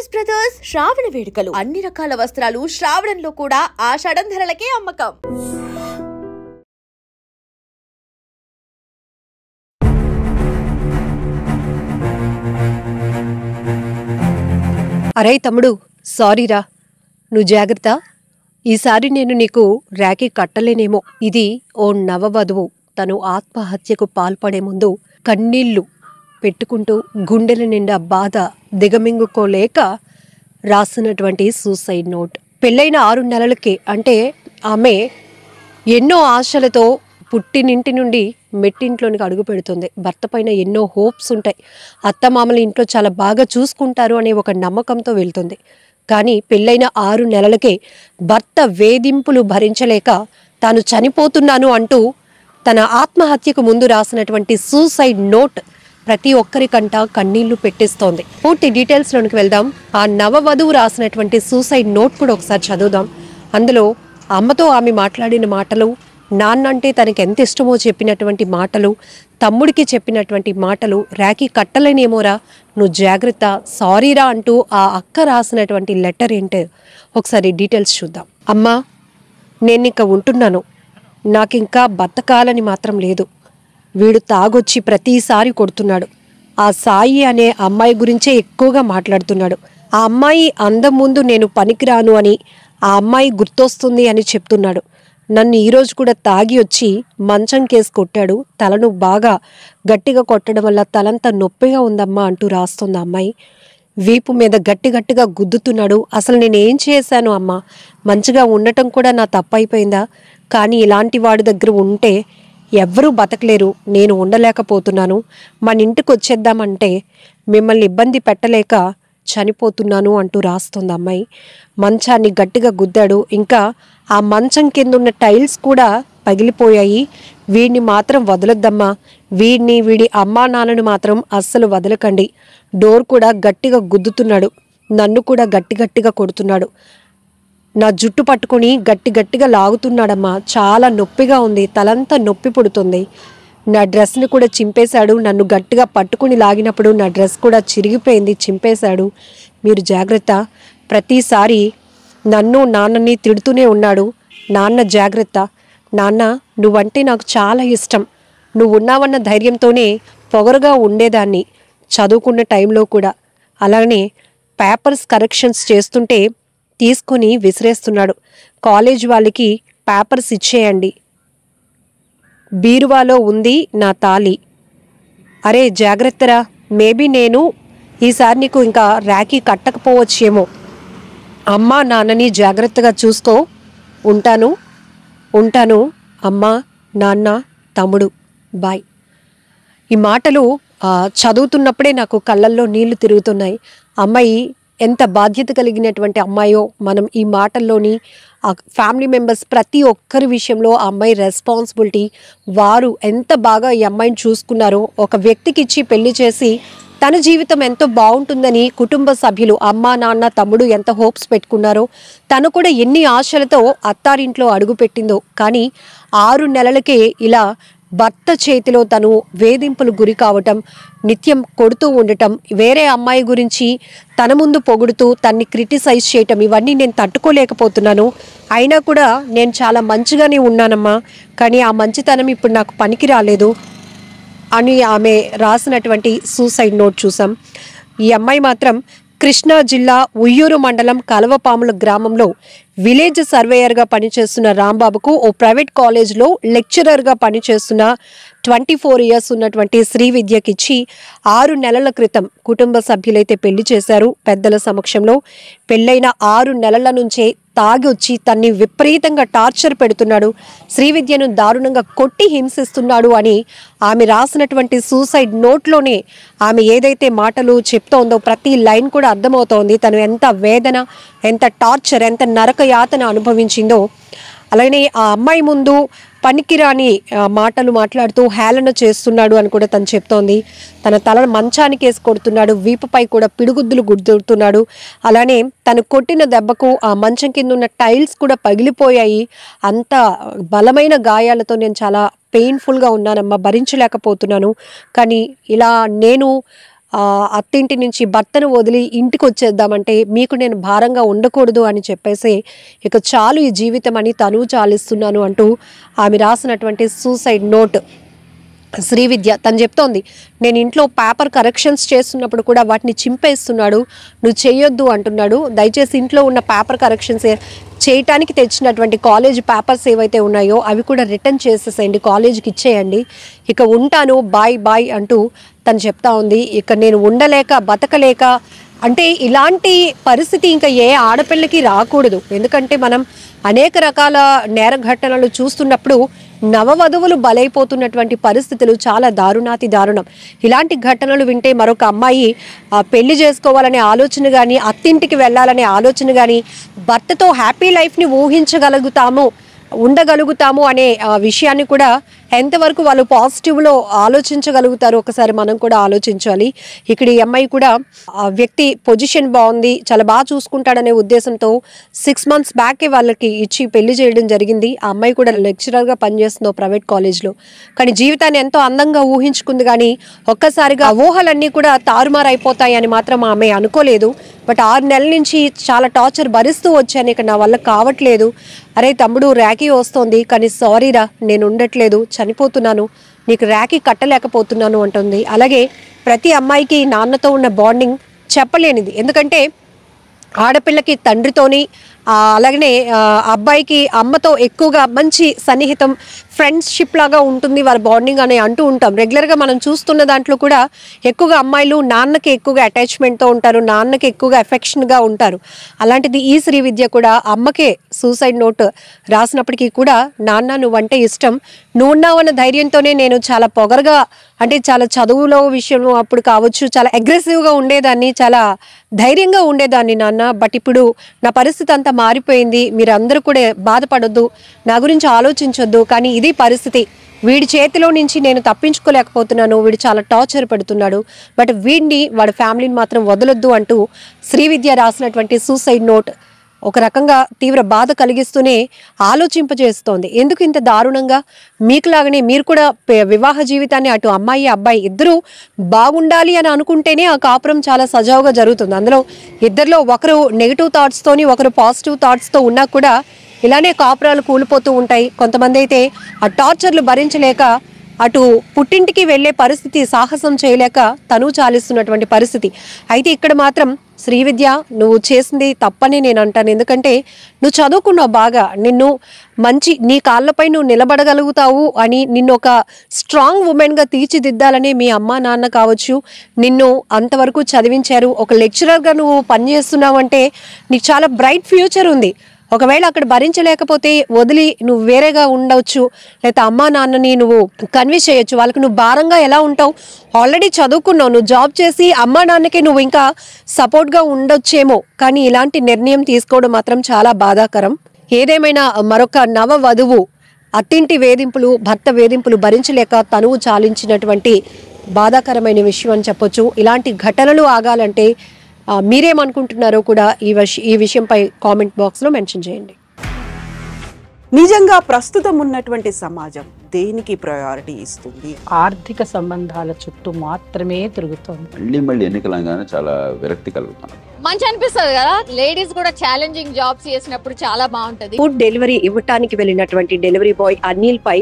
Saris brothers శ్రావణ వేడుకలు అన్ని రకాల వస్త్రాలు శ్రావణంలో కూడా ఆషాఢం ధరలకే అమ్మకం. అరే తమ్ముడు, సారీరా, నువ్వు జాగ్రత్త. ఈసారి నేను నీకు రాఖీ కట్టలేనేమో. ఇది ఓ నవవధువు తను ఆత్మహత్యకు పాల్పడే ముందు కన్నీళ్లు పెట్టుకుంటూ గుండెల నిండా బాధ దిగమింగుకోలేక రాసినటువంటి సూసైడ్ నోట్. పెళ్ళైన 6 నెలలకే, అంటే ఆమె ఎన్నో ఆశలతో పుట్టినింటి నుండి మెట్టింట్లోనికి అడుగు పెడుతుంది. భర్త పైన ఎన్నో హోప్స్ ఉంటాయి. అత్తమామల ఇంట్లో చాలా బాగా చూసుకుంటారు అనే ఒక నమ్మకంతో వెళ్తుంది. కానీ పెళ్ళైన 6 నెలలకే భర్త వేధింపులు భరించలేక తాను చనిపోతున్నాను అంటూ తన ఆత్మహత్యకు ముందు రాసినటువంటి సూసైడ్ నోట్ ప్రతి ఒక్కరికంట కన్నీళ్లు పెట్టిస్తోంది. పూర్తి డీటెయిల్స్లోనికి వెళ్దాం. ఆ నవవధువు రాసినటువంటి సూసైడ్ నోట్ కూడా ఒకసారి చదువుదాం. అందులో అమ్మతో ఆమె మాట్లాడిన మాటలు, నాన్న అంటే తనకి ఎంత ఇష్టమో చెప్పినటువంటి మాటలు, తమ్ముడికి చెప్పినటువంటి మాటలు, రాఖీ కట్టలేనేమోరా, నువ్వు జాగ్రత్త, సారీరా అంటూ ఆ అక్క రాసినటువంటి లెటర్ ఏంటో ఒకసారి డీటెయిల్స్ చూద్దాం. అమ్మా, నేను ఇక ఉంటున్నాను, నాకింకా బతకాలని మాత్రం లేదు. వీడు తాగొచ్చి ప్రతిసారి కొడుతున్నాడు. ఆ సాయి అనే అమ్మాయి గురించే ఎక్కువగా మాట్లాడుతున్నాడు. ఆ అమ్మాయి అందం ముందు నేను పనికిరాను అని, ఆ అమ్మాయి గుర్తొస్తుంది అని చెప్తున్నాడు. నన్ను ఈరోజు కూడా తాగి వచ్చి మంచం కేసి కొట్టాడు. తలను బాగా గట్టిగా కొట్టడం వల్ల తలంతా నొప్పిగా ఉందమ్మా అంటూ రాస్తుంది ఆ అమ్మాయి. వీపు మీద గట్టిగా గుద్దుతున్నాడు. అసలు నేనేం చేశాను అమ్మా? మంచిగా ఉండటం కూడా నా తప్పైపోయిందా? కానీ ఇలాంటి వాడి దగ్గర ఉంటే ఎవ్వరూ బతకలేరు, నేను ఉండలేకపోతున్నాను. మన ఇంటికి వచ్చేద్దామంటే మిమ్మల్ని ఇబ్బంది పెట్టలేక చనిపోతున్నాను అంటూ రాస్తుంది అమ్మాయి. మంచాన్ని గట్టిగా గుద్దాడు. ఇంకా ఆ మంచం కింద ఉన్న టైల్స్ కూడా పగిలిపోయాయి. వీడిని మాత్రం వదలొద్దమ్మా, వీడి అమ్మా నాన్నను మాత్రం అస్సలు వదలకండి. డోర్ కూడా గట్టిగా గుద్దుతున్నాడు. నన్ను కూడా గట్టిగా కొడుతున్నాడు. నా జుట్టు పట్టుకుని గట్టిగా లాగుతున్నాడమ్మా. చాలా నొప్పిగా ఉంది, తలంతా నొప్పి పుడుతుంది. నా డ్రెస్ని కూడా చింపేశాడు. నన్ను గట్టిగా పట్టుకుని లాగినప్పుడు నా డ్రెస్ కూడా చిరిగిపోయింది, చింపేశాడు. మీరు జాగ్రత్త. ప్రతిసారి నన్ను నాన్నని తిడుతూనే ఉన్నాడు. నాన్న జాగ్రత్త. నాన్న, నువ్వంటే నాకు చాలా ఇష్టం. నువ్వు ఉన్నావన్న ధైర్యంతోనే పొగరుగా ఉండేదాన్ని చదువుకున్న టైంలో కూడా. అలానే పేపర్స్ కరెక్షన్స్ చేస్తుంటే తీసుకుని విసిరేస్తున్నాడు. కాలేజ్ వాళ్ళకి పేపర్స్ ఇచ్చేయండి, బీరువాలో ఉంది నా తాళి. అరే జాగ్రత్తరా, మేబీ నేను ఈసారి నీకు ఇంకా రాఖీ కట్టకపోవచ్చేమో. అమ్మా నాన్నని జాగ్రత్తగా చూసుకో. ఉంటాను అమ్మా, నాన్న, తమ్ముడు, బాయ్. ఈ మాటలు చదువుతున్నప్పుడే నాకు కళ్ళల్లో నీళ్లు తిరుగుతున్నాయి. అమ్మాయి ఎంత బాధ్యత కలిగినటువంటి అమ్మాయో మనం ఈ మాటల్లోని ఫ్యామిలీ మెంబర్స్ ప్రతి ఒక్కరి విషయంలో ఆ అమ్మాయి రెస్పాన్సిబిలిటీ, వారు ఎంత బాగా ఈ అమ్మాయిని చూసుకున్నారో, ఒక వ్యక్తికి ఇచ్చి పెళ్లి చేసి తన జీవితం ఎంతో బాగుంటుందని కుటుంబ సభ్యులు అమ్మ నాన్న తమ్ముడు ఎంత హోప్స్ పెట్టుకున్నారో, తను కూడా ఎన్ని ఆశలతో అత్తారింట్లో అడుగుపెట్టిందో. కానీ 6 నెలలకే ఇలా భర్త చేతిలో తను వేధింపులు గురి కావటం, నిత్యం కొడుతూ ఉండటం, వేరే అమ్మాయి గురించి తన ముందు పొగుడుతూ తన్ని క్రిటిసైజ్ చేయటం, ఇవన్నీ నేను తట్టుకోలేకపోతున్నాను. అయినా కూడా నేను చాలా మంచిగానే ఉన్నానమ్మా, కానీ ఆ మంచితనం ఇప్పుడు నాకు పనికి రాలేదు అని ఆమె రాసినటువంటి సూసైడ్ నోట్ చూసాం. ఈ అమ్మాయి మాత్రం కృష్ణా జిల్లా ఉయ్యూరు మండలం కలవపాముల గ్రామంలో విలేజ్ సర్వేయర్గా పనిచేస్తున్న రాంబాబుకు ఓ ప్రైవేట్ కాలేజ్లో లెక్చరర్గా పనిచేస్తున్న 24 ఇయర్స్ ఉన్నటువంటి శ్రీవిద్యకిచ్చి 6 నెలల క్రితం కుటుంబ సభ్యులైతే పెళ్లి చేశారు. పెద్దల సమక్షంలో పెళ్ళైన 6 నెలల నుంచే తాగి వచ్చి తన్ని విపరీతంగా టార్చర్ పెడుతున్నాడు, శ్రీవిద్యను దారుణంగా కొట్టి హింసిస్తున్నాడు అని ఆమె రాసినటువంటి సూసైడ్ నోట్లోనే ఆమె ఏదైతే మాటలు చెప్తోందో ప్రతి లైన్ కూడా అర్థమవుతోంది. తను ఎంత వేదన, ఎంత టార్చర్, ఎంత నరక యాతన అనుభవించిందో. అలానే ఆ అమ్మాయి ముందు పనికిరాని మాటలు మాట్లాడుతూ హేళన చేస్తున్నాడు అని కూడా తను చెప్తోంది. తన తల మంచానికి వేసి కొడుతున్నాడు, వీపుపై కూడా పిడుగుద్దులు గుద్దుతున్నాడు. అలానే తను కొట్టిన దెబ్బకు ఆ మంచం కింద ఉన్న టైల్స్ కూడా పగిలిపోయాయి. అంత బలమైన గాయాలతో నేను చాలా పెయిన్ఫుల్గా ఉన్నానమ్మా, భరించలేకపోతున్నాను. కానీ ఇలా నేను అత్తింటి నుంచి భర్తను వదిలి ఇంటికి వచ్చేద్దామంటే మీకు నేను భారంగా ఉండకూడదు అని చెప్పేసి ఇక చాలు ఈ జీవితం అని తనువు చాలిస్తున్నాను అంటూ ఆమె రాసినటువంటి సూసైడ్ నోట్. శ్రీవిద్య తను చెప్తోంది, నేను ఇంట్లో పేపర్ కరెక్షన్స్ చేస్తున్నప్పుడు కూడా వాటిని చింపేస్తున్నాడు, నువ్వు చేయొద్దు అంటున్నాడు. దయచేసి ఇంట్లో ఉన్న పేపర్ కరెక్షన్స్ చేయటానికి తెచ్చినటువంటి కాలేజ్ పేపర్స్ ఏవైతే ఉన్నాయో అవి కూడా రిటర్న్ చేసేసేయండి, కాలేజీకి ఇచ్చేయండి, ఇక ఉంటాను, బాయ్ బాయ్ అంటూ తను చెప్తా ఉంది. ఇక నేను ఉండలేక బతకలేక అంటే ఇలాంటి పరిస్థితి ఇంకా ఏ ఆడపిల్లకి రాకూడదు. ఎందుకంటే మనం అనేక రకాల నేర ఘటనలు చూస్తున్నప్పుడు నవవధువులు బలైపోతున్నటువంటి పరిస్థితులు చాలా దారుణాతి దారుణం. ఇలాంటి ఘటనలు వింటే మరొక అమ్మాయి పెళ్లి చేసుకోవాలనే ఆలోచన కానీ, అత్తింటికి వెళ్ళాలనే ఆలోచన కానీ, భర్తతో హ్యాపీ లైఫ్ని ఉండగలుగుతాము అనే విషయాన్ని కూడా ఎంతవరకు వాళ్ళు పాజిటివ్లో ఆలోచించగలుగుతారు ఒకసారి మనం కూడా ఆలోచించాలి. ఇక్కడ ఈ అమ్మాయి కూడా ఆ వ్యక్తి పొజిషన్ బాగుంది, చాలా బాగా చూసుకుంటాడనే ఉద్దేశంతో 6 months బ్యాకే వాళ్ళకి ఇచ్చి పెళ్లి చేయడం జరిగింది. ఆ అమ్మాయి కూడా లెక్చరర్గా పనిచేస్తుంది ప్రైవేట్ కాలేజ్లో. కానీ జీవితాన్ని ఎంతో అందంగా ఊహించుకుంది, కానీ ఒక్కసారిగా ఊహలన్నీ కూడా తారుమారైపోతాయి అని మాత్రం ఆమె అనుకోలేదు. బట్ 6 నెలల నుంచి చాలా టార్చర్ భరిస్తూ వచ్చాను, ఇక నా వల్ల కావట్లేదు, అరే తమ్ముడు ర్యాకీ వస్తోంది కానీ సారీరా నేను ఉండట్లేదు, చనిపోతున్నాను, నీకు ర్యాకీ కట్టలేకపోతున్నాను అంటుంది. అలాగే ప్రతి అమ్మాయికి నాన్నతో ఉన్న బాండింగ్ చెప్పలేనిది. ఎందుకంటే ఆడపిల్లకి తండ్రితోని అలాగనే అబ్బాయికి అమ్మతో ఎక్కువగా మంచి సన్నిహితం ఫ్రెండ్షిప్ లాగా ఉంటుంది వారి బాండింగ్ అని అంటూ ఉంటాం. రెగ్యులర్గా మనం చూస్తున్న దాంట్లో కూడా ఎక్కువగా అమ్మాయిలు నాన్నకి ఎక్కువగా అటాచ్మెంట్తో ఉంటారు, నాన్నకి ఎక్కువగా ఎఫెక్షన్గా ఉంటారు. అలాంటిది ఈ శ్రీవిద్య కూడా అమ్మకే సూసైడ్ నోట్ రాసినప్పటికీ కూడా నాన్న నువ్వంటే ఇష్టం, నువ్వున్నావన్న ధైర్యంతోనే నేను చాలా పొగరుగా అంటే చాలా చదువులో విషయంలో అప్పుడు కావచ్చు చాలా అగ్రెసివ్గా ఉండేదాన్ని, చాలా ధైర్యంగా ఉండేదాన్ని నాన్న, బట్ ఇప్పుడు నా పరిస్థితి అంతా మారిపోయింది, మీరు అందరూ కూడా బాధపడొద్దు, నా గురించి ఆలోచించొద్దు, కానీ ఇది పరిస్థితి, వీడి చేతిలో నుంచి నేను తప్పించుకోలేకపోతున్నాను, వీడు చాలా టార్చర్ పెడుతున్నాడు, బట్ వీడిని వాడి ఫ్యామిలీని మాత్రం వదలొద్దు అంటూ శ్రీవిద్య రాసినటువంటి సూసైడ్ నోట్ ఒక రకంగా తీవ్ర బాధ కలిగిస్తూనే ఆలోచింపజేస్తోంది. ఎందుకు ఇంత దారుణంగా? మీకులాగానే మీరు కూడా వివాహ జీవితాన్ని అటు అమ్మాయి అబ్బాయి ఇద్దరు బాగుండాలి అని అనుకుంటేనే ఆ కాపురం చాలా సజావుగా జరుగుతుంది. అందులో ఇద్దరిలో ఒకరు నెగిటివ్ థాట్స్తోని ఒకరు పాజిటివ్ థాట్స్తో ఉన్నా కూడా ఇలానే కాపురాలు కూలిపోతూ ఉంటాయి. కొంతమంది అయితే ఆ టార్చర్లు భరించలేక అటు పుట్టింటికి వెళ్ళే పరిస్థితి సాహసం చేయలేక తను చాలిస్తున్నటువంటి పరిస్థితి. అయితే ఇక్కడ మాత్రం శ్రీవిద్య నువ్వు చేసింది తప్పని నేను అంటాను. ఎందుకంటే నువ్వు చదువుకున్నావు బాగా, నిన్ను మంచి నీ కాళ్ళపై నువ్వు నిలబడగలుగుతావు అని నిన్ను ఒక స్ట్రాంగ్ ఉమెన్గా తీర్చిదిద్దాలని మీ అమ్మ నాన్న కావచ్చు నిన్ను అంతవరకు చదివించారు. ఒక లెక్చరర్గా నువ్వు పనిచేస్తున్నావు అంటే నీకు చాలా బ్రైట్ ఫ్యూచర్ ఉంది. ఒకవేళ అక్కడ భరించలేకపోతే వదిలి నువ్వు వేరేగా ఉండవచ్చు, లేకపోతే అమ్మా నాన్నని నువ్వు కన్విన్స్ చేయొచ్చు. వాళ్ళకి నువ్వు భారంగా ఎలా ఉంటావు? ఆల్రెడీ చదువుకున్నావు, నువ్వు జాబ్ చేసి అమ్మా నాన్నకి నువ్వు ఇంకా సపోర్ట్గా ఉండొచ్చేమో, కానీ ఇలాంటి నిర్ణయం తీసుకోవడం మాత్రం చాలా బాధాకరం. ఏదేమైనా మరొక నవ వధువు అత్తింటి వేధింపులు భర్త వేధింపులు భరించలేక తనువు చాలించినటువంటి బాధాకరమైన విషయం అని చెప్పొచ్చు. ఇలాంటి ఘటనలు ఆగాలంటే మీరేమనుకుంటున్నారో కూడా ఈ విషయంపై కామెంట్ బాక్స్లో మెన్షన్ చేయండి. నిజంగా ప్రస్తుతం ఉన్నటువంటి సమాజం దేనికి ప్రయారిటీ ఇస్తుంది? ఆర్థిక సంబంధాల చుట్టూ మాత్రమే తిరుగుతోంది. మళ్ళీ ఎన్నికలంగానే చాలా విరక్తి కలుగుతాను. మంచి అనిపిస్తుంది కదా, లేడీస్ కూడా ఛాలెంజింగ్ జాబ్స్ చేసినప్పుడు చాలా బాగుంటది. ఫుడ్ డెలివరీ ఇవ్వటానికి వెళ్ళినటువంటి డెలివరీ బాయ్ అనిల్ పై